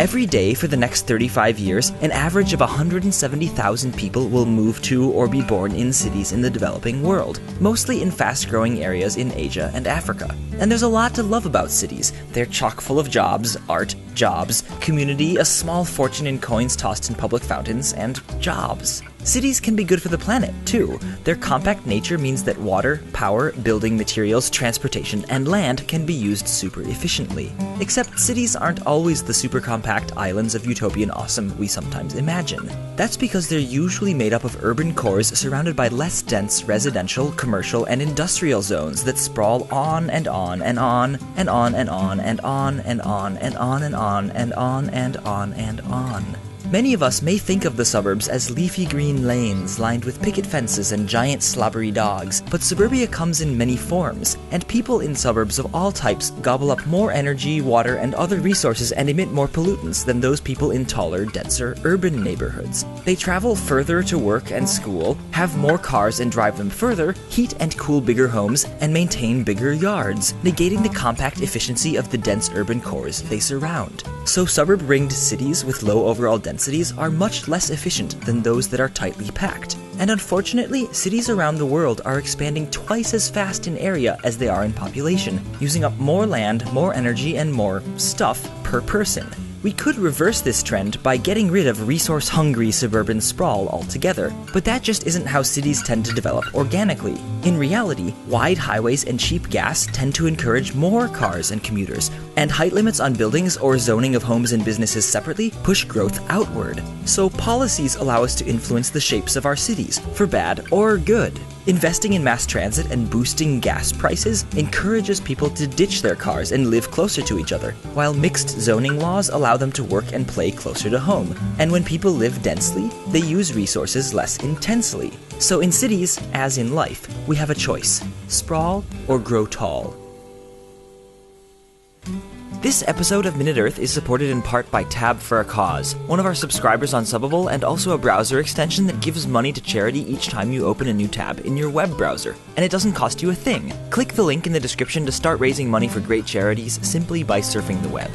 Every day for the next 35 years, an average of 170,000 people will move to or be born in cities in the developing world, mostly in fast-growing areas in Asia and Africa. And there's a lot to love about cities. They're chock full of jobs, art, jobs, community, a small fortune in coins tossed in public fountains, and jobs. Cities can be good for the planet, too. Their compact nature means that water, power, building materials, transportation, and land can be used super efficiently. Except cities aren't always the super compact islands of utopian awesome we sometimes imagine. That's because they're usually made up of urban cores surrounded by less dense residential, commercial, and industrial zones that sprawl on and on and on and on and on and on and on and on and on and on and on and on. Many of us may think of the suburbs as leafy green lanes lined with picket fences and giant slobbery dogs, but suburbia comes in many forms, and people in suburbs of all types gobble up more energy, water, and other resources and emit more pollutants than those people in taller, denser, urban neighborhoods. They travel further to work and school, have more cars and drive them further, heat and cool bigger homes, and maintain bigger yards, negating the compact efficiency of the dense urban cores they surround. So suburb-ringed cities with low overall density are much less efficient than those that are tightly packed. And unfortunately, cities around the world are expanding twice as fast in area as they are in population, using up more land, more energy, and more stuff per person. We could reverse this trend by getting rid of resource-hungry suburban sprawl altogether, but that just isn't how cities tend to develop organically. In reality, wide highways and cheap gas tend to encourage more cars and commuters, and height limits on buildings or zoning of homes and businesses separately push growth outward. So policies allow us to influence the shapes of our cities, for bad or good. Investing in mass transit and boosting gas prices encourages people to ditch their cars and live closer to each other, while mixed zoning laws allow them to work and play closer to home. And when people live densely, they use resources less intensely. So in cities, as in life, we have a choice: sprawl or grow tall. This episode of Minute Earth is supported in part by Tab for a Cause, one of our subscribers on Subbable and also a browser extension that gives money to charity each time you open a new tab in your web browser. And it doesn't cost you a thing. Click the link in the description to start raising money for great charities simply by surfing the web.